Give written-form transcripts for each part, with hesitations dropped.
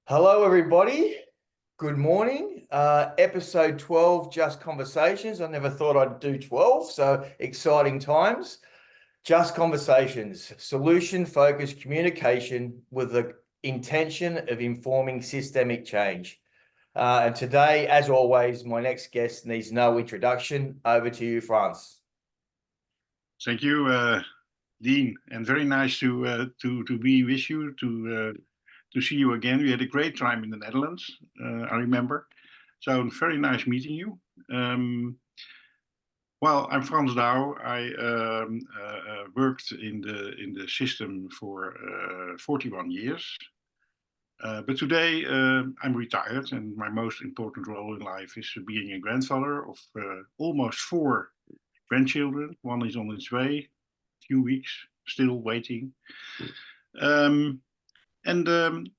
Hello, everybody. Good morning. Episode 12, Just Conversations. I never thought I'd do 12, so exciting times. Just Conversations, solution-focused communication with the intention of informing systemic change. And today, as always, my next guest needs no introduction. Over to you, Frans. Thank you, Dean, and very nice to be with you to see you again. We had a great time in the Netherlands, I remember. So very nice meeting you. Well, I'm Frans Douw. I worked in the system for 41 years. But today I'm retired, and my most important role in life is being a grandfather of almost four grandchildren. One is on its way, few weeks, still waiting.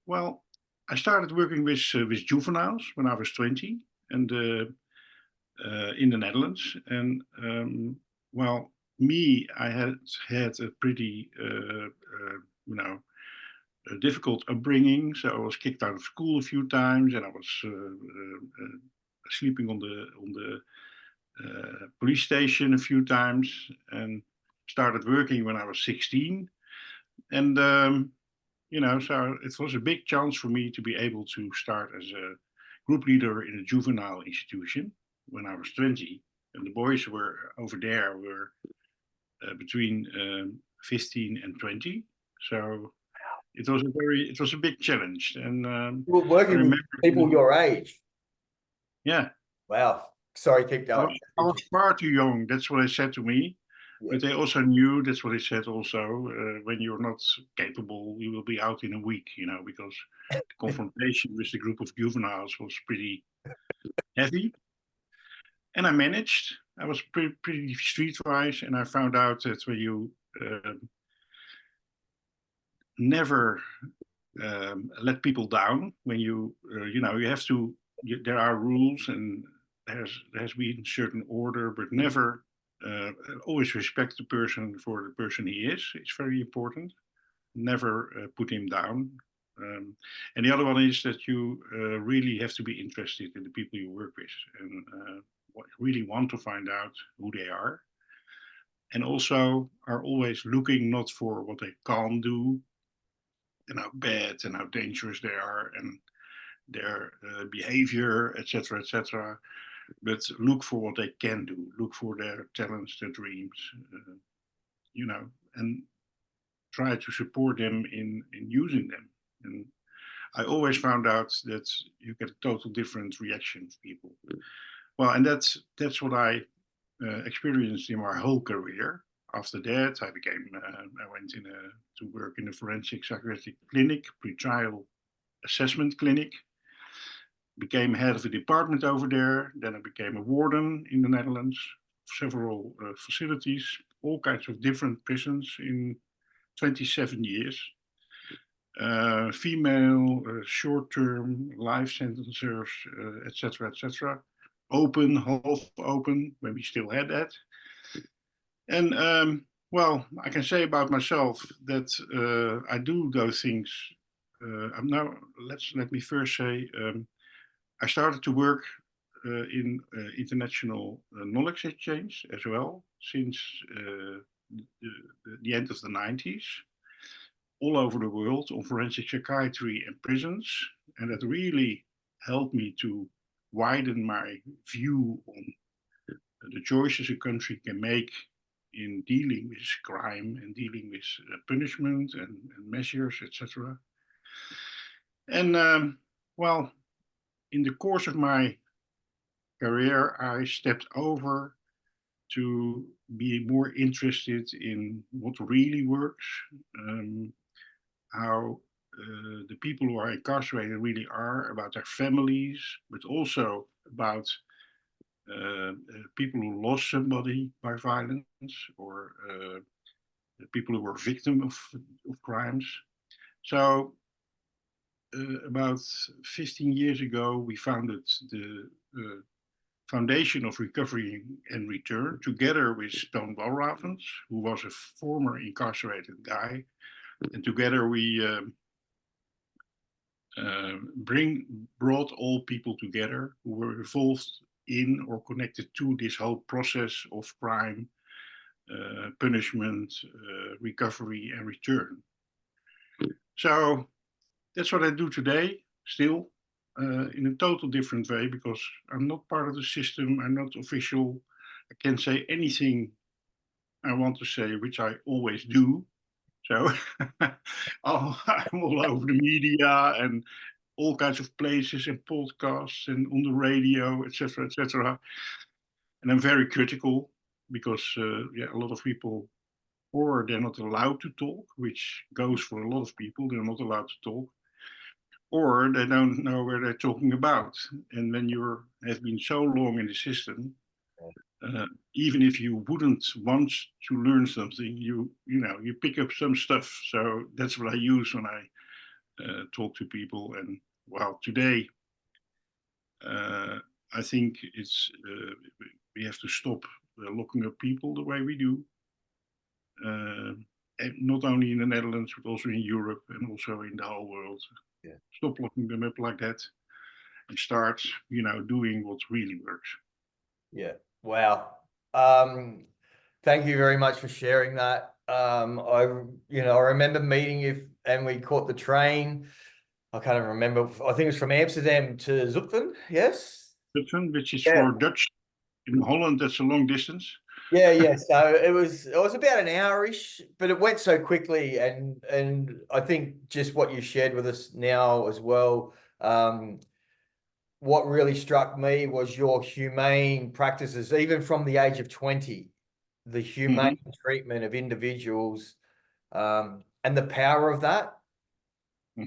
Well, I started working with juveniles when I was 20, and in the Netherlands. And well, I had a pretty a difficult upbringing. So I was kicked out of school a few times, and I was sleeping on the police station a few times, and started working when I was 16. And so it was a big chance for me to be able to start as a group leader in a juvenile institution when I was 20. And the boys were over there were between 15 and 20. So it was a big challenge. And You were I working with remember, people your age. yeah, Wow. Sorry, keep going. I was far too young. That's what they said to me. Yeah. But they also knew, that's what they said also, when you're not capable, you will be out in a week, because the confrontation with the group of juveniles was pretty heavy. And I managed. I was pretty streetwise, and I found out that when you never let people down, when you have to, there are rules, and there has been certain order, but never always respect the person for the person he is. It's very important. Never put him down. And the other one is that you really have to be interested in the people you work with, and really want to find out who they are. And also are always looking not for what they can't do and how bad and how dangerous they are and their behavior, etc., but look for what they can do, look for their talents, their dreams, you know, and try to support them in using them. And I always found out that you get a total different reaction of people. Well, and that's what I experienced in my whole career. After that, I went to work in a forensic psychiatric clinic, pre-trial assessment clinic, became head of a department over there. Then I became a warden in the Netherlands, several facilities, all kinds of different prisons in 27 years. Female, short-term, life sentences, etc., etc. Open, half open, when we still had that. And well, I can say about myself that I do those things. I'm now. Let me first say I started to work in international knowledge exchange as well since the end of the 90s, all over the world on forensic psychiatry and prisons. And that really helped me to widen my view on the choices a country can make in dealing with crime and dealing with punishment and measures, etc. And well, in the course of my career, I stepped over to be more interested in what really works, how the people who are incarcerated really are, about their families, but also about people who lost somebody by violence or people who were victims of crimes. So about 15 years ago, we founded the Foundation of Recovery and Return together with Toon Walravens, who was a former incarcerated guy. And together we brought all people together who were involved in or connected to this whole process of crime, punishment, recovery, and return. So that's what I do today, still, in a total different way, because I'm not part of the system. I'm not official. I can say anything I want to say, which I always do. So I'm all over the media and all kinds of places and podcasts and on the radio, etc., etc. And I'm very critical because a lot of people, or they're not allowed to talk, which goes for a lot of people. They're not allowed to talk, or they don't know where they're talking about. And when you have been so long in the system, even if you wouldn't want to learn something, you pick up some stuff. So that's what I use when I talk to people. And well, today I think we have to stop locking up people the way we do. And not only in the Netherlands, but also in Europe and also in the whole world. Yeah. Stop locking them up like that and start, doing what really works. Yeah. Wow. Thank you very much for sharing that. I remember meeting you and we caught the train. I can't even remember. I think it was from Amsterdam to Zutphen. Yes. Zutphen, which is Yeah. for Dutch. In Holland, that's a long distance. Yeah. So it was about an hour-ish, but it went so quickly. And I think just what you shared with us now as well, what really struck me was your humane practices, even from the age of 20, the humane treatment of individuals, and the power of that.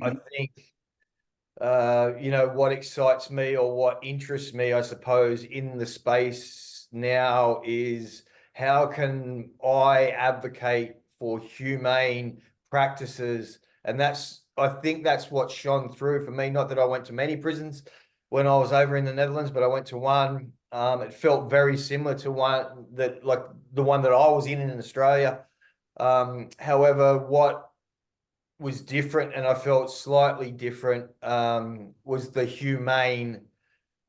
I think, what excites me or what interests me, I suppose, in the space now is how can I advocate for humane practices? And I think that's what shone through for me. Not that I went to many prisons when I was over in the Netherlands, but I went to one. It felt very similar to like the one that I was in Australia. However, what was different, and I felt slightly different, was the humane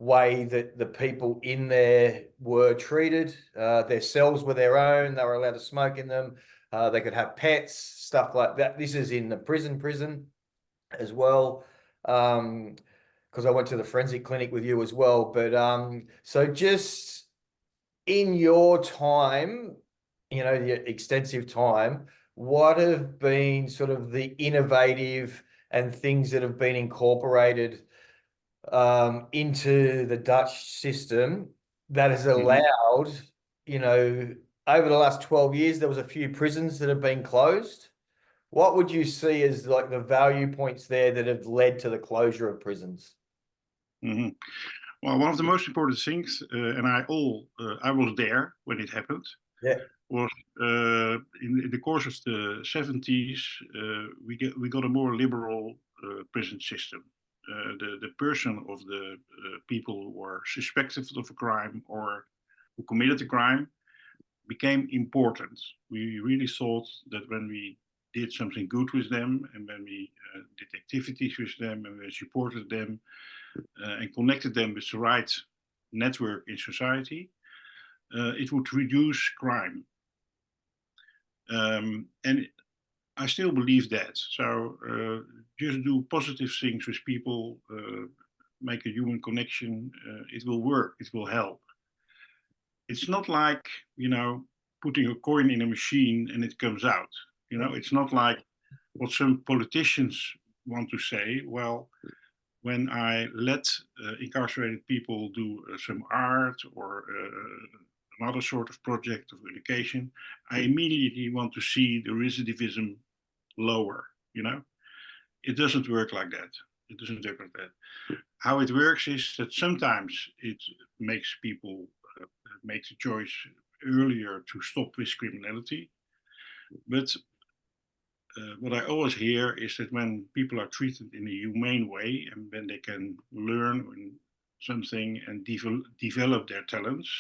way that the people in there were treated. Their cells were their own. They were allowed to smoke in them. They could have pets, stuff like that. This is in the prison as well. Because I went to the forensic clinic with you as well. But so just in your time, your extensive time, what have been sort of the innovative and things that have been incorporated into the Dutch system that has allowed, over the last 12 years, there was a few prisons that have been closed. What would you see as like the value points there that have led to the closure of prisons? Well, one of the most important things, and I was there when it happened, Yeah. was in the course of the 70s, we got a more liberal prison system. The person of the people who were suspected of a crime or who committed a crime became important. We really thought that when we did something good with them and when we did activities with them and we supported them and connected them with the right network in society, it would reduce crime. And I still believe that. So just do positive things with people, make a human connection. It will work. It will help. It's not like, putting a coin in a machine and it comes out. It's not like what some politicians want to say. Well, when I let incarcerated people do some art or another sort of project of education, I immediately want to see the recidivism lower. It doesn't work like that. It doesn't work like that. How it works is that sometimes it makes people make the choice earlier to stop with criminality. But what I always hear is that when people are treated in a humane way and when they can learn something and develop their talents,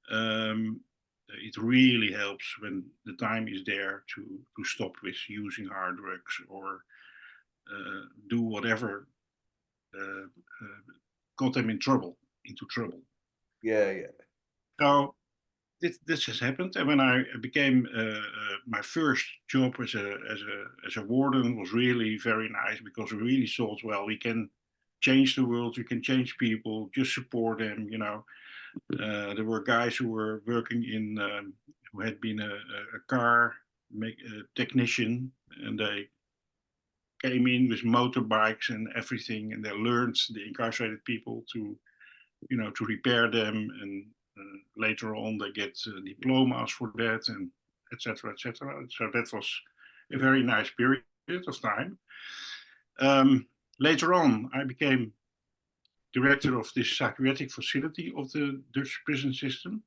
it really helps when the time is there to stop with using hard drugs or do whatever got them into trouble. Yeah. So this has happened, and when I became my first job as a warden was really very nice, because we really thought, well, we can change the world, we can change people, just support them. There were guys who were working in who had been a car technician, and they came in with motorbikes and everything, and they learned the incarcerated people to repair them, and later on they get diplomas for that, and etc. etc. So that was a very nice period of time. Later on, I became director of this psychiatric facility of the Dutch prison system,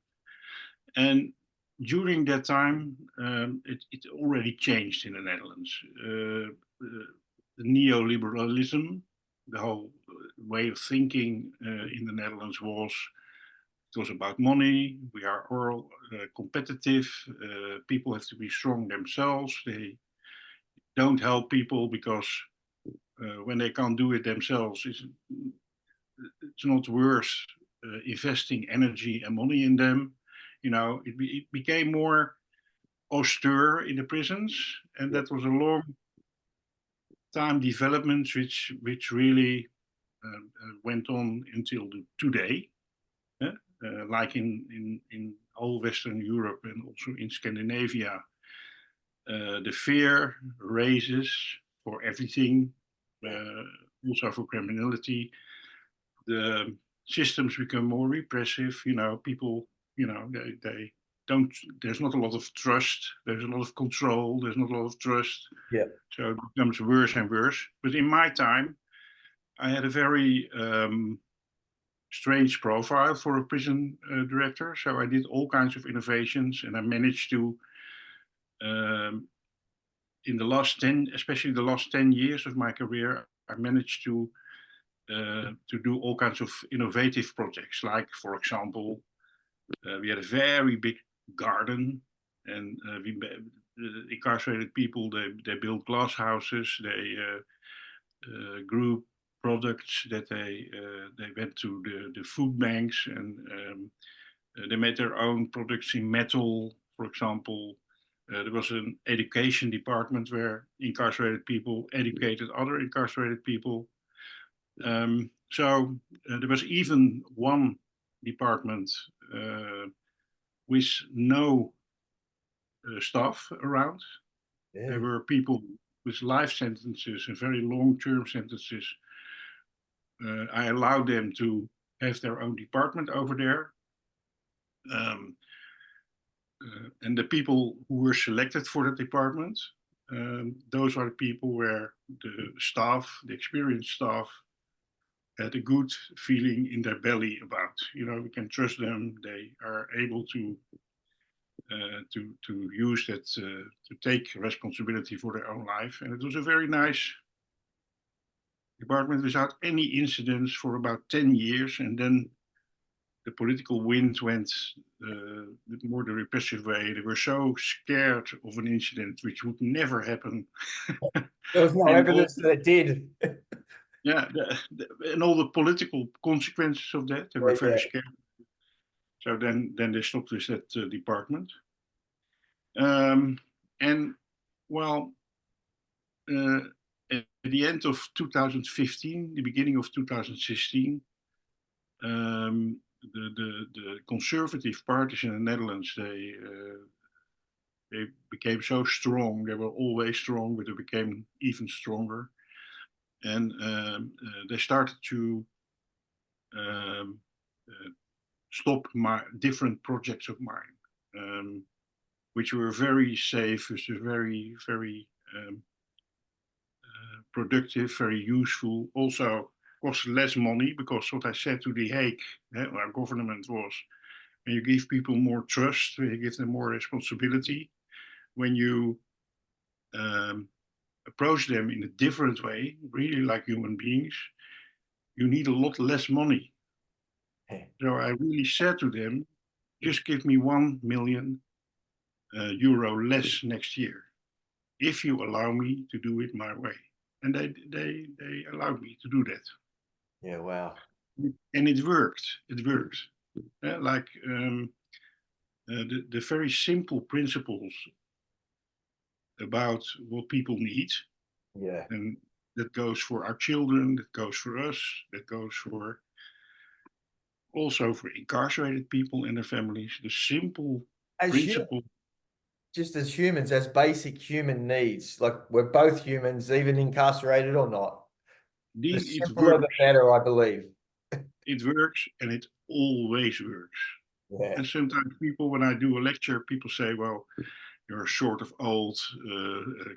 and during that time, it already changed in the Netherlands. The neoliberalism, the whole way of thinking in the Netherlands was about money. We are all competitive. People have to be strong themselves. They don't help people because when they can't do it themselves, it's not worth investing energy and money in them. It became more austere in the prisons, and that was a long time development which really went on until today. Like in all Western Europe and also in Scandinavia, the fear raises for everything, also for criminality. The systems become more repressive. People, they don't. There's not a lot of trust. There's a lot of control. There's not a lot of trust. Yeah. So it becomes worse and worse. But in my time, I had a very strange profile for a prison director. So I did all kinds of innovations, and I managed to, in the last 10, especially the last 10 years of my career, I managed to do all kinds of innovative projects. Like, for example, we had a very big garden, and incarcerated people, they built glass houses, they grew products that they went to the food banks, and they made their own products in metal, for example. There was an education department where incarcerated people educated other incarcerated people. So there was even one department with no staff around. Yeah. There were people with life sentences and very long-term sentences. I allowed them to have their own department over there. And the people who were selected for that department, those are the people where the staff, the experienced staff, had a good feeling in their belly about. We can trust them. They are able to use that to take responsibility for their own life. And it was a very nice department without any incidents for about 10 years. And then the political wind went more the repressive way. They were so scared of an incident which would never happen. There was no evidence that it did. Yeah, and all the political consequences of that, they were very scared. So then they stopped with that department. And well, at the end of 2015, the beginning of 2016, the conservative parties in the Netherlands, they became so strong. They were always strong, but they became even stronger. And they started to stop my different projects of mine, which were very safe, which were very, very productive, very useful. Also cost less money, because what I said to The Hague, our government, was when you give people more trust, when you give them more responsibility, when you approach them in a different way, really like human beings, you need a lot less money. So I really said to them, just give me 1 million euro less next year, if you allow me to do it my way. and they allowed me to do that. Yeah, wow. And it worked. It worked. Like the very simple principles about what people need, Yeah. and that goes for our children, that goes for us, that goes for also for incarcerated people and their families. The simple As principle. just as humans, as basic human needs, like we're both humans, even incarcerated or not. The Indeed, it simpler, works. the better, I believe. It works, and it always works. Yeah. And sometimes people, when I do a lecture, people say, "Well, you're a sort of old,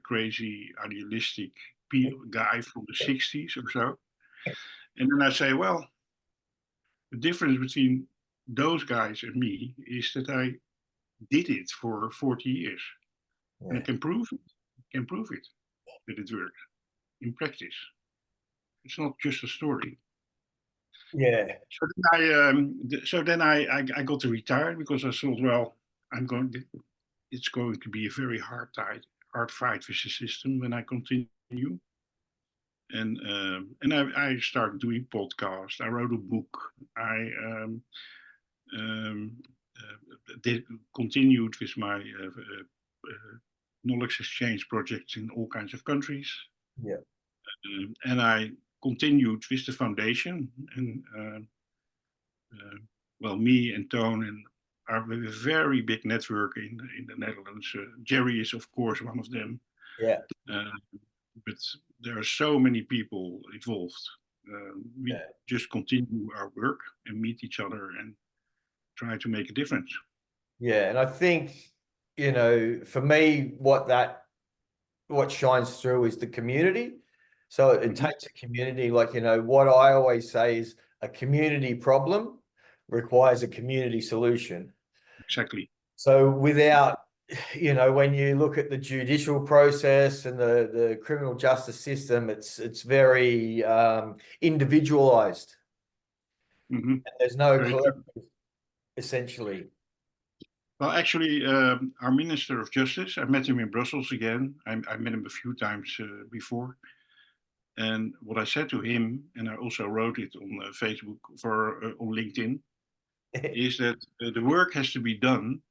crazy, idealistic guy from the '60s or so." And then I say, "Well, the difference between those guys and me is that I did it for 40 years, and I Yeah. can prove it. I can prove it that it works in practice. It's not just a story." Yeah. So then I got to retire because I thought, well, I'm going. It's going to be a very hard fight with the system when I continue. And I started doing podcasts. I wrote a book. I um, did continued with my knowledge exchange projects in all kinds of countries, Yeah. and I continued with the foundation. And well, me and Toon and are with a very big network in the Netherlands. Jerry is, of course, one of them. Yeah. Uh, but there are so many people involved. We Yeah. just continue our work and meet each other and try to make a difference. Yeah. And I think, for me, what shines through is the community. So it Mhm. takes a community, like, what I always say is a community problem requires a community solution. Exactly. So without, when you look at the judicial process and the criminal justice system, it's very individualized. Hmm. There's no Very true. collective, essentially. Well, actually, our Minister of Justice, I met him in Brussels again. I met him a few times before. And what I said to him, and I also wrote it on Facebook or on LinkedIn, is that the work has to be done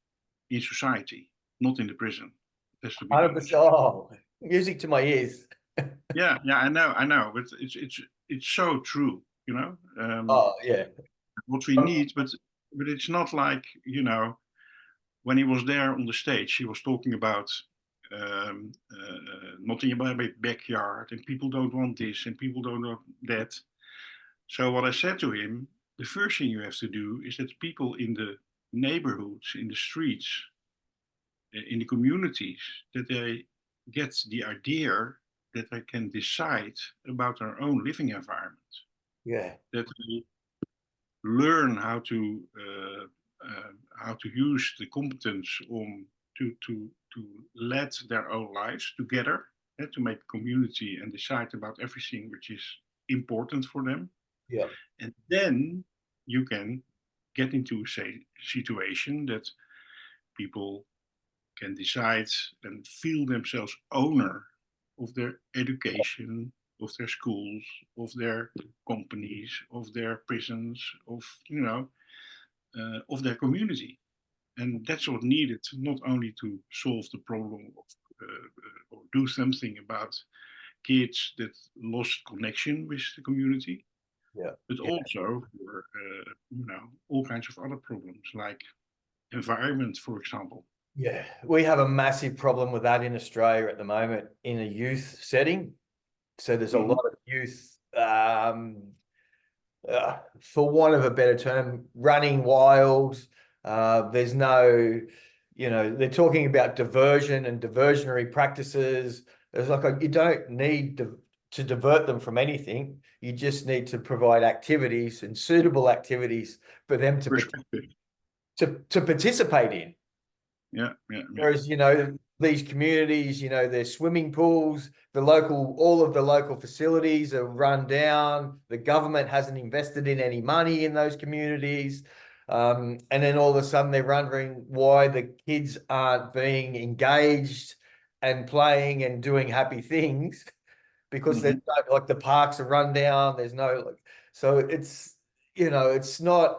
in society, not in the prison. It has to be done in 100%. society. Oh, music to my ears. Yeah, I know, but it's so true, you know. Oh, yeah. What we need, but it's not like when he was there on the stage, he was talking about not in my backyard, and people don't want this, and people don't want that. So what I said to him, the first thing you have to do is that people in the neighborhoods, in the streets, in the communities, that they get the idea that they can decide about their own living environment, Yeah. that they learn how to use the competence to lead their own lives together, to make community and decide about everything which is important for them, Yeah. and then you can get into a situation that people can decide and feel themselves owner of their education, of their schools, of their companies, of their prisons, of their community. And that's what needed, not only to solve the problem of or do something about kids that lost connection with the community, Yeah. but Yeah. also for all kinds of other problems like environment, for example. Yeah. We have a massive problem with that in Australia at the moment in a youth setting. So there's a Mhm. lot of youth, for want of a better term, running wild. There's no, they're talking about diversion and diversionary practices. It's like you don't need to divert them from anything. You just need to provide activities and suitable activities for them Perspective. to participate in. Yeah, yeah, yeah. Whereas, these communities, their swimming pools, all of the local facilities are run down. The government hasn't invested in any money in those communities. And then all of a sudden they're wondering why the kids aren't being engaged and playing and doing happy things because there's no, like the parks are run down. There's no like, so it's, you know, it's not,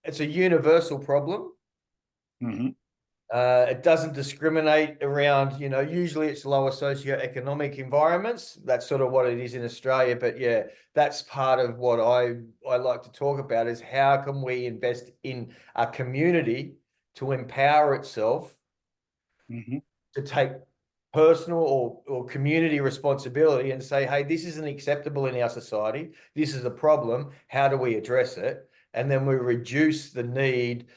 it's a universal problem. It doesn't discriminate around, you know, usually it's lower socioeconomic environments. That's sort of what it is in Australia. But yeah, that's part of what I like to talk about is how can we invest in a community to empower itself to take personal or community responsibility and say, hey, this isn't acceptable in our society. This is a problem. How do we address it? And then we reduce the need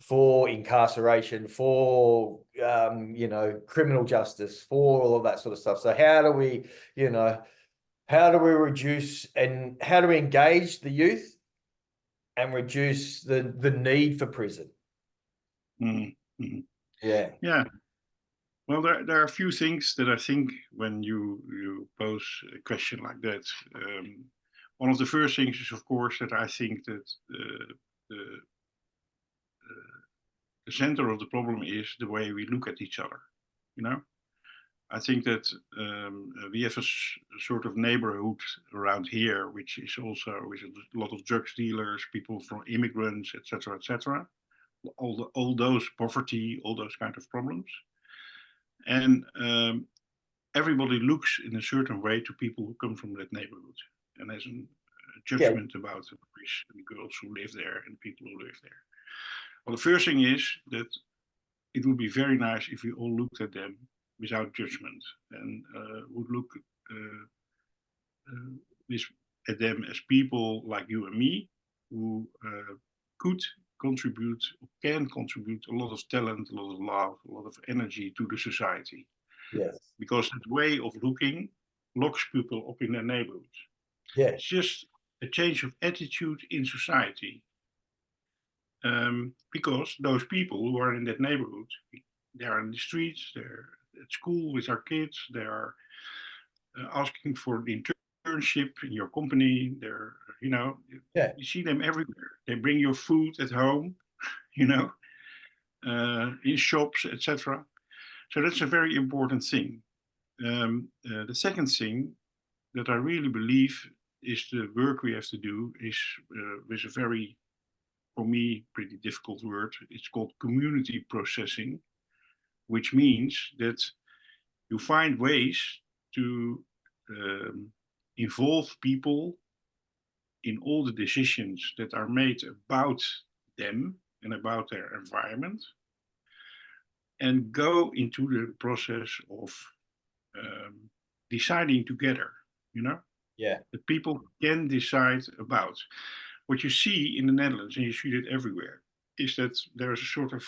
for incarceration, for you know, criminal justice, for all of that sort of stuff. So how do we, you know, how do we reduce and how do we engage the youth and reduce the need for prison? Yeah. Yeah. Well, there are a few things that I think when you pose a question like that. One of the first things is, of course, that I think that the the center of the problem is the way we look at each other. You know, I think that we have a sort of neighborhood around here, which is also with a lot of drug dealers, people from immigrants, etc., etc. All those poverty, all those kind of problems, and everybody looks in a certain way to people who come from that neighborhood, and has a judgment about the boys and girls who live there and people who live there. Well, the first thing is that it would be very nice if we all looked at them without judgment and would look at them as people like you and me who could contribute, can contribute a lot of talent, a lot of love, a lot of energy to the society. Yes. Because that way of looking locks people up in their neighborhood. Yeah. It's just a change of attitude in society. Because those people who are in that neighborhood, they are in the streets, they're at school with our kids, they are asking for the internship in your company. They're, you know, Yeah. you see them everywhere. They bring your food at home, you know, in shops, etc. So that's a very important thing. The second thing that I really believe is the work we have to do is with a very, for me, pretty difficult word. It's called community processing, which means that you find ways to involve people in all the decisions that are made about them and about their environment, and go into the process of deciding together, you know? Yeah. That people can decide about. What you see in the Netherlands, and you see it everywhere, is that there's a sort of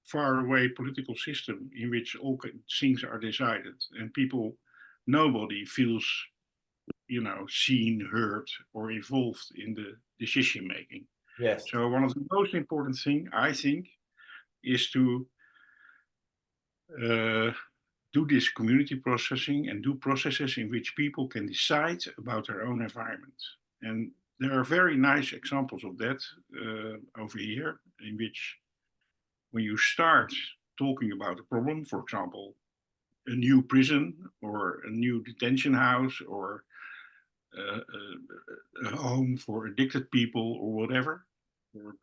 faraway political system in which all things are decided, and people, nobody feels, you know, seen, heard, or involved in the decision making. Yes. So one of the most important thing I think is to do this community processing and do processes in which people can decide about their own environment. And there are very nice examples of that over here, in which when you start talking about a problem, for example, a new prison or a new detention house or a home for addicted people or whatever,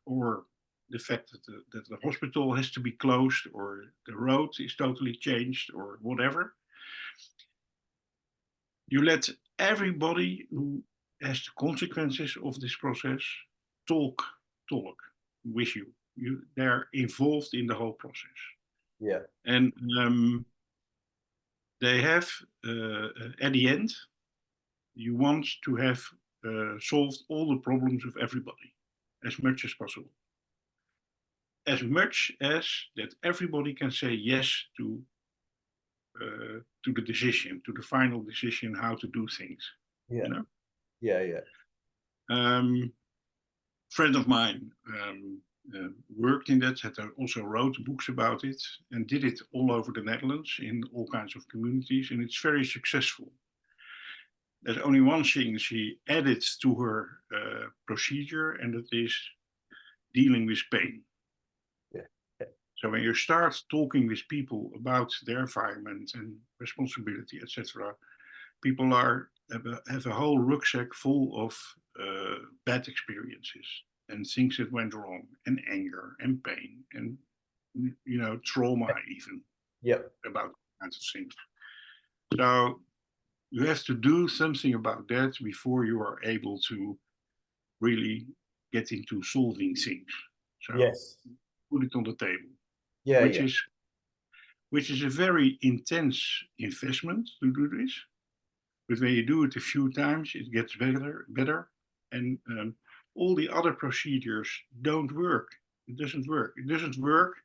or the fact that the hospital has to be closed or the road is totally changed or whatever, you let everybody who has the consequences of this process talk with you. They're involved in the whole process. Yeah. And they have, at the end, you want to have solved all the problems of everybody as much as possible. As much as that everybody can say yes to the decision, to the final decision how to do things. Yeah. You know? Yeah. Yeah. Friend of mine worked in that, also wrote books about it, and did it all over the Netherlands in all kinds of communities, and it's very successful. There's only one thing she added to her procedure, and that is dealing with pain. Yeah. So when you start talking with people about their environment and responsibility, etc., people have a whole rucksack full of bad experiences and things that went wrong, and anger and pain and trauma even Yep. about kinds of things. So you have to do something about that before you are able to really get into solving things. So Yes. put it on the table, Yeah. which Yeah. is a very intense investment to do this. But when you do it a few times, it gets better, and all the other procedures don't work. It doesn't work. It doesn't work.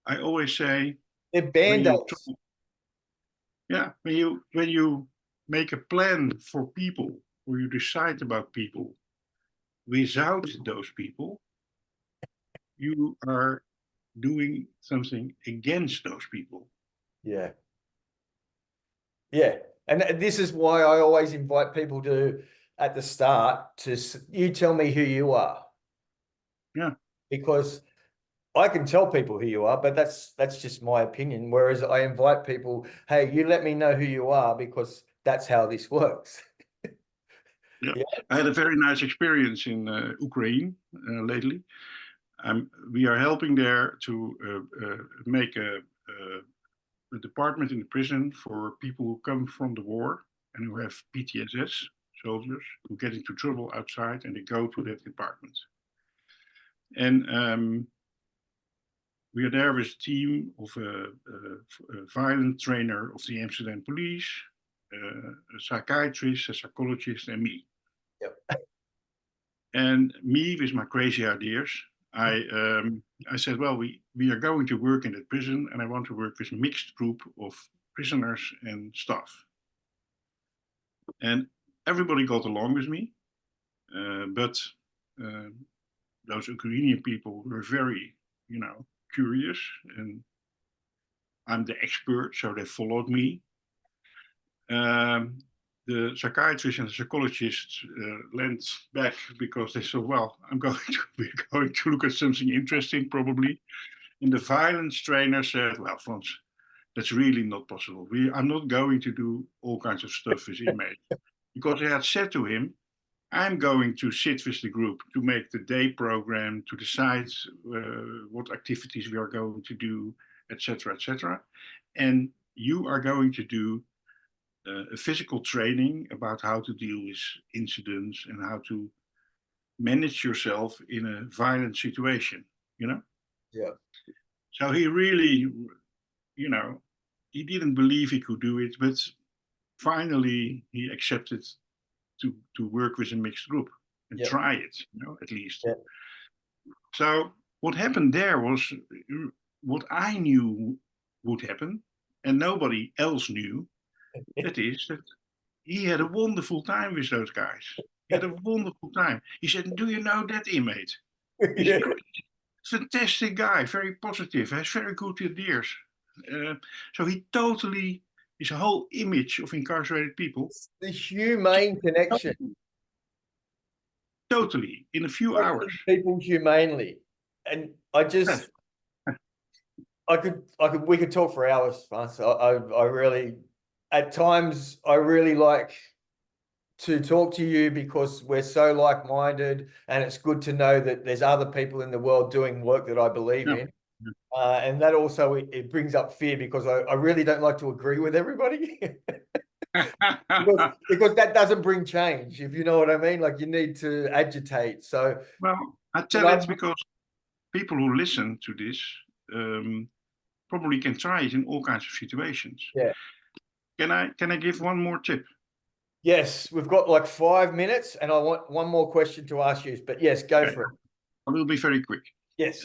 I always say, They're when you band-aids. when you make a plan for people, or you decide about people without those people, you are doing something against those people. Yeah. Yeah. And this is why I always invite people to, at the start, you tell me who you are. Yeah. Because I can tell people who you are, but that's just my opinion. Whereas I invite people, hey, you let me know who you are, because that's how this works. Yeah. Yeah. I had a very nice experience in Ukraine lately. We are helping there to make a department in the prison for people who come from the war and who have PTSS, soldiers who get into trouble outside and they go to that department. And we are there with a team of a violent trainer of the Amsterdam police, a psychiatrist, a psychologist, and me. Yep. And me, with my crazy ideas, I said, well, we are going to work in that prison, and I want to work with a mixed group of prisoners and staff. And everybody got along with me, but those Ukrainian people were very, curious, and I'm the expert, so they followed me. The psychiatrist and the psychologist leaned back because they thought, well, we're going to look at something interesting probably. And the violence trainer said, well, Frans, that's really not possible. I'm not going to do all kinds of stuff with inmates. Because I had said to him, I'm going to sit with the group to make the day program, to decide what activities we are going to do, etc., etc. And you are going to do a physical training about how to deal with incidents and how to manage yourself in a violent situation, Yeah. So he really, he didn't believe he could do it, but finally he accepted to work with a mixed group and Yep. try it, at least. Yep. So what happened there was what I knew would happen, and nobody else knew. That is that he had a wonderful time with those guys. He had a wonderful time. He said, do you know that inmate? He's Yeah. a fantastic guy, very positive, has very good ideas. So he totally, his whole image of incarcerated people, The humane connection. totally, in a few hours. People humanely. And I just, we could talk for hours, Frans. I really, at times, I really like to talk to you because we're so like-minded, and it's good to know that there's other people in the world doing work that I believe Yeah. in. And that also, it brings up fear, because I really don't like to agree with everybody. because that doesn't bring change, if you know what I mean. Like, you need to agitate. So, Well, I tell it because people who listen to this probably can try it in all kinds of situations. yeah. Can I give one more tip? Yes, we've got like 5 minutes, and I want one more question to ask you. But yes, go for it. I will be very quick. Yes.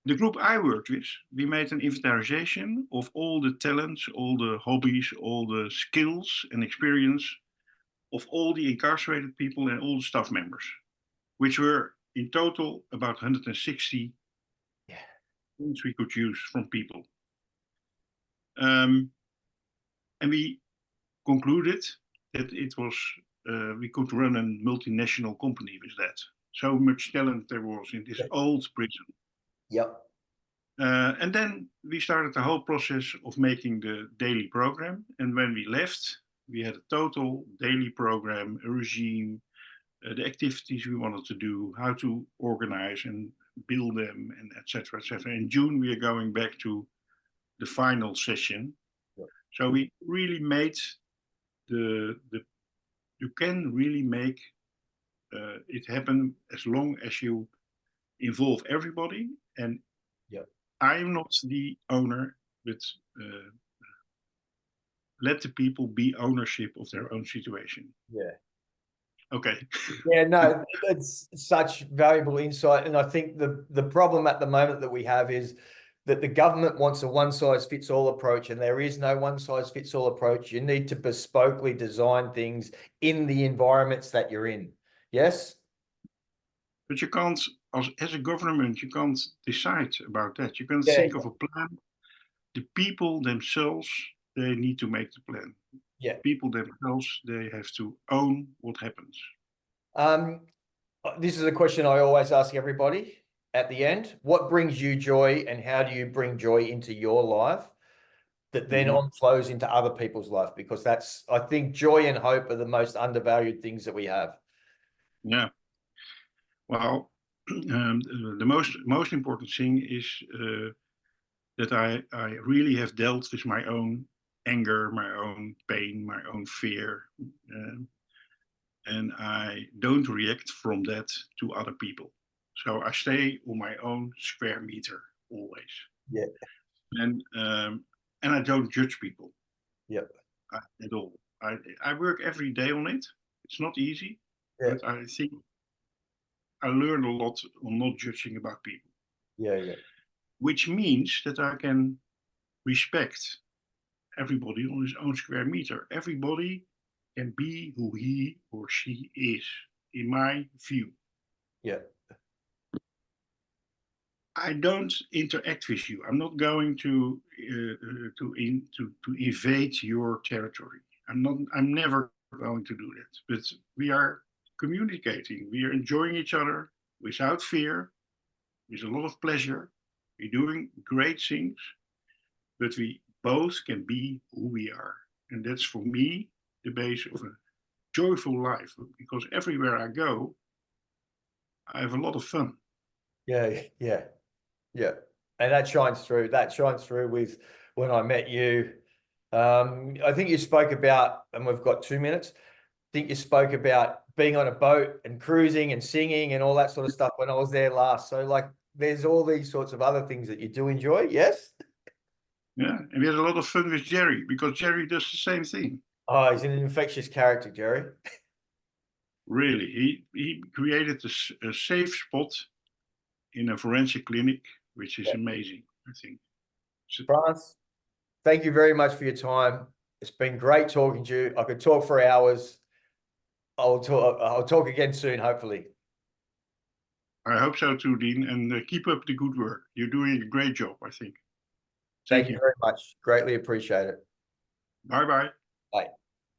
The group I worked with, we made an inventarization of all the talents, all the hobbies, all the skills and experience of all the incarcerated people and all the staff members, which were in total about 160 things we could use from people. And we concluded that it was we could run a multinational company with that. So much talent there was in this old prison. Yep. And then we started the whole process of making the daily program. And when we left, we had a total daily program, a regime, the activities we wanted to do, how to organize and build them, and etc. etc. In June, we are going back to the final session. So we really made you can really make it happen as long as you involve everybody. And I am not the owner, but let the people be ownership of their own situation. Yeah. Okay. Yeah, no, it's such valuable insight. And I think the problem at the moment that we have is that the government wants a one-size-fits-all approach, and there is no one-size-fits-all approach. You need to bespokely design things in the environments that you're in. Yes? But you can't, as a government, you can't decide about that. You can Yeah. think of a plan. The people themselves, they need to make the plan. Yeah. People themselves, they have to own what happens. This is a question I always ask everybody at the end. What brings you joy, and how do you bring joy into your life that then on flows into other people's life? Because that's, I think joy and hope are the most undervalued things that we have. Yeah. Well, the most important thing is that I really have dealt with my own anger, my own pain, my own fear. And I don't react from that to other people. So I stay on my own square meter always. Yeah. And I don't judge people. Yep. At all. I work every day on it. It's not easy, but I think I learned a lot on not judging about people. Yeah, yeah. Which means that I can respect everybody on his own square meter. Everybody can be who he or she is, in my view. Yeah. I don't interact with you. I'm not going to invade your territory. I'm never going to do that. But we are communicating. We are enjoying each other without fear, with a lot of pleasure. We're doing great things, but we both can be who we are. And that's for me the base of a joyful life, because everywhere I go, I have a lot of fun. Yeah, yeah, yeah. And that shines through. That shines through with when I met you. I think you spoke about, and we've got 2 minutes. I think you spoke about being on a boat and cruising and singing and all that sort of stuff when I was there last. So like there's all these sorts of other things that you do enjoy, yes? Yeah, and we had a lot of fun with Jerry, because Jerry does the same thing. Oh, he's an infectious character, Jerry. Really, he created a safe spot in a forensic clinic, which is amazing, I think. Frans, thank you very much for your time. It's been great talking to you. I could talk for hours. I'll talk again soon, hopefully. I hope so too, Dean, and keep up the good work. You're doing a great job, I think. Thank you very much. Greatly appreciate it. Bye-bye. Bye.